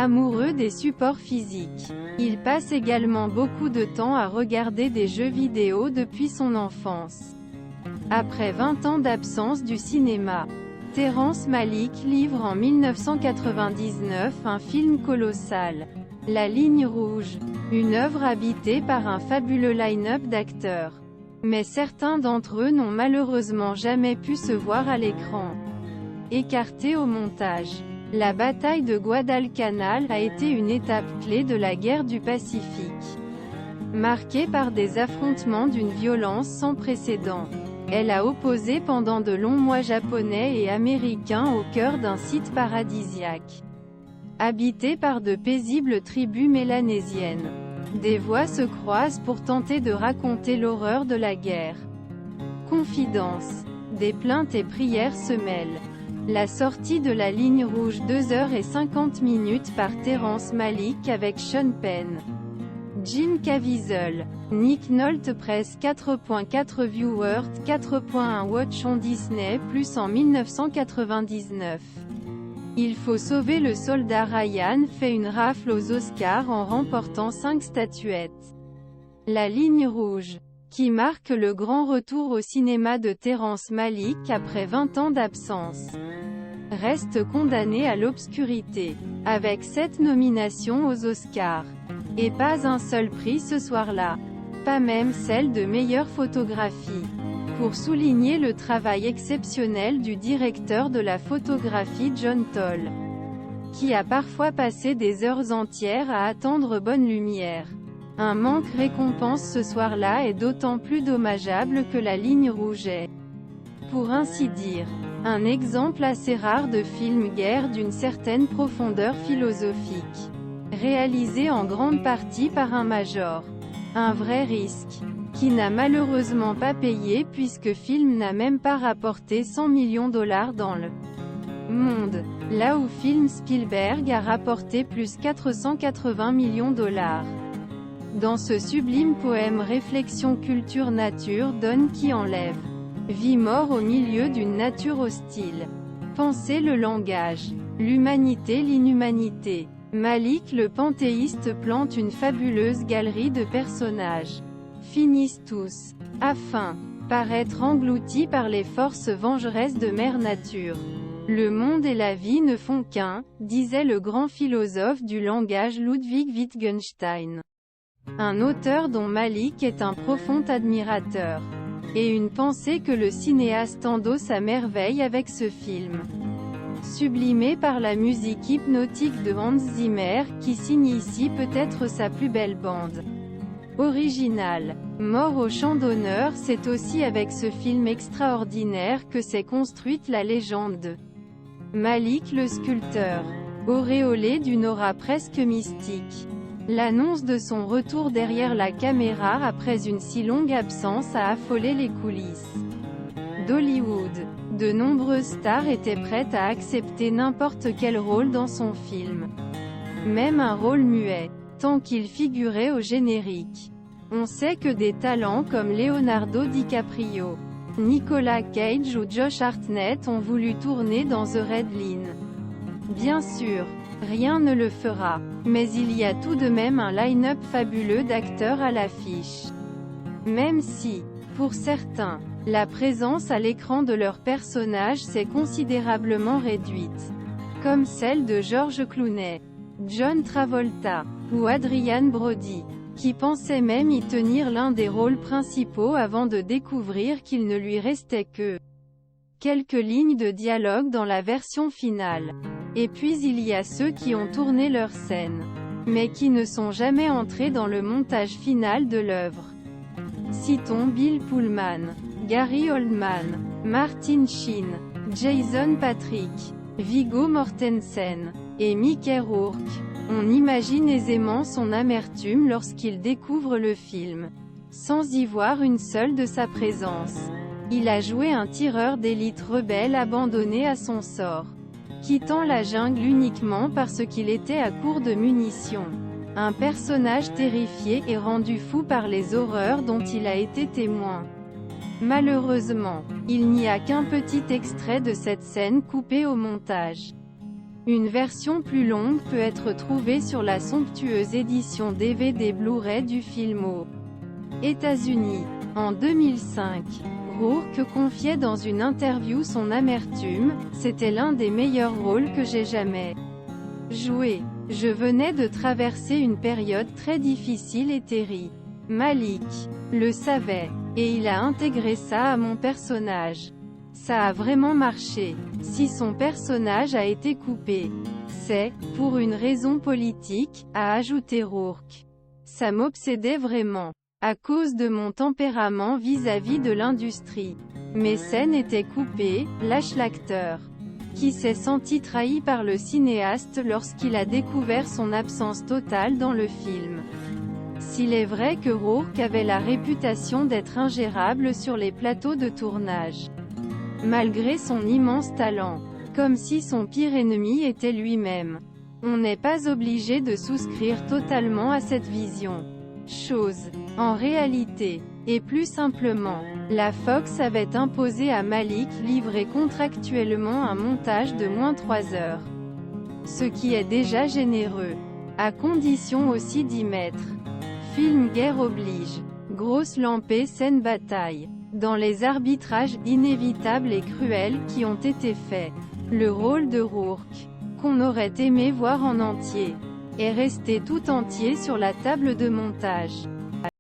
Amoureux des supports physiques, il passe également beaucoup de temps à regarder des jeux vidéo depuis son enfance. Après 20 ans d'absence du cinéma, Terrence Malick livre en 1999 un film colossal, La Ligne Rouge, une œuvre habitée par un fabuleux line-up d'acteurs. Mais certains d'entre eux n'ont malheureusement jamais pu se voir à l'écran. Écartés au montage. La bataille de Guadalcanal a été une étape clé de la guerre du Pacifique, marquée par des affrontements d'une violence sans précédent. Elle a opposé pendant de longs mois Japonais et Américains au cœur d'un site paradisiaque, habité par de paisibles tribus mélanésiennes. Des voix se croisent pour tenter de raconter l'horreur de la guerre. Confidences. Des plaintes et prières se mêlent. La sortie de La Ligne Rouge 2h50 par Terrence Malick avec Sean Penn, Jim Caviezel, Nick Nolte presse 4.4 viewers, 4.1 watch on Disney+ en 1999. Il faut sauver le soldat Ryan fait une rafle aux Oscars en remportant 5 statuettes. La Ligne Rouge, qui marque le grand retour au cinéma de Terrence Malick après 20 ans d'absence, reste condamné à l'obscurité, avec 7 nominations aux Oscars. Et pas un seul prix ce soir-là. Pas même celle de meilleure photographie. Pour souligner le travail exceptionnel du directeur de la photographie John Toll, qui a parfois passé des heures entières à attendre bonne lumière. Un manque récompense ce soir-là est d'autant plus dommageable que La Ligne Rouge est, pour ainsi dire, un exemple assez rare de film guerre d'une certaine profondeur philosophique, réalisé en grande partie par un major. Un vrai risque, qui n'a malheureusement pas payé puisque film n'a même pas rapporté 100 millions de dollars dans le monde, là où film Spielberg a rapporté plus 480 millions de dollars. Dans ce sublime poème Réflexion culture nature donne qui enlève, vie mort au milieu d'une nature hostile. Penser le langage, l'humanité l'inhumanité. Malick le panthéiste plante une fabuleuse galerie de personnages. Finissent tous, afin, par être engloutis par les forces vengeresses de Mère Nature. Le monde et la vie ne font qu'un, disait le grand philosophe du langage Ludwig Wittgenstein. Un auteur dont Malick est un profond admirateur. Et une pensée que le cinéaste endosse à merveille avec ce film. Sublimé par la musique hypnotique de Hans Zimmer, qui signe ici peut-être sa plus belle bande originale. Mort au champ d'honneur, c'est aussi avec ce film extraordinaire que s'est construite la légende de Malick le sculpteur. Auréolé d'une aura presque mystique. L'annonce de son retour derrière la caméra après une si longue absence a affolé les coulisses d'Hollywood. De nombreuses stars étaient prêtes à accepter n'importe quel rôle dans son film. Même un rôle muet, tant qu'il figurait au générique. On sait que des talents comme Leonardo DiCaprio, Nicolas Cage ou Josh Hartnett ont voulu tourner dans The Red Line. Bien sûr, rien ne le fera, mais il y a tout de même un line-up fabuleux d'acteurs à l'affiche. Même si, pour certains, la présence à l'écran de leurs personnages s'est considérablement réduite, comme celle de George Clooney, John Travolta, ou Adrian Brody, qui pensait même y tenir l'un des rôles principaux avant de découvrir qu'il ne lui restait que quelques lignes de dialogue dans la version finale. Et puis il y a ceux qui ont tourné leur scène, mais qui ne sont jamais entrés dans le montage final de l'œuvre. Citons Bill Pullman, Gary Oldman, Martin Sheen, Jason Patric, Viggo Mortensen, et Mickey Rourke. On imagine aisément son amertume lorsqu'il découvre le film, sans y voir une seule de sa présence. Il a joué un tireur d'élite rebelle abandonné à son sort, quittant la jungle uniquement parce qu'il était à court de munitions. Un personnage terrifié et rendu fou par les horreurs dont il a été témoin. Malheureusement, il n'y a qu'un petit extrait de cette scène coupée au montage. Une version plus longue peut être trouvée sur la somptueuse édition DVD Blu-ray du film aux États-Unis. En 2005, Rourke confiait dans une interview son amertume: « C'était l'un des meilleurs rôles que j'ai jamais joué. Je venais de traverser une période très difficile et Terry Malik le savait. Et il a intégré ça à mon personnage. Ça a vraiment marché. Si son personnage a été coupé, c'est pour une raison politique, a ajouté Rourke. Ça m'obsédait vraiment. À cause de mon tempérament vis-à-vis de l'industrie. Mes scènes étaient coupées, lâche l'acteur, qui s'est senti trahi par le cinéaste lorsqu'il a découvert son absence totale dans le film. S'il est vrai que Rourke avait la réputation d'être ingérable sur les plateaux de tournage, malgré son immense talent, comme si son pire ennemi était lui-même. On n'est pas obligé de souscrire totalement à cette vision. En réalité, et plus simplement, la Fox avait imposé à Malik livrer contractuellement un montage de -3 heures. Ce qui est déjà généreux. À condition aussi d'y mettre. Film guerre oblige. Grosse lampée scène bataille. Dans les arbitrages inévitables et cruels qui ont été faits, le rôle de Rourke, qu'on aurait aimé voir en entier, est resté tout entier sur la table de montage.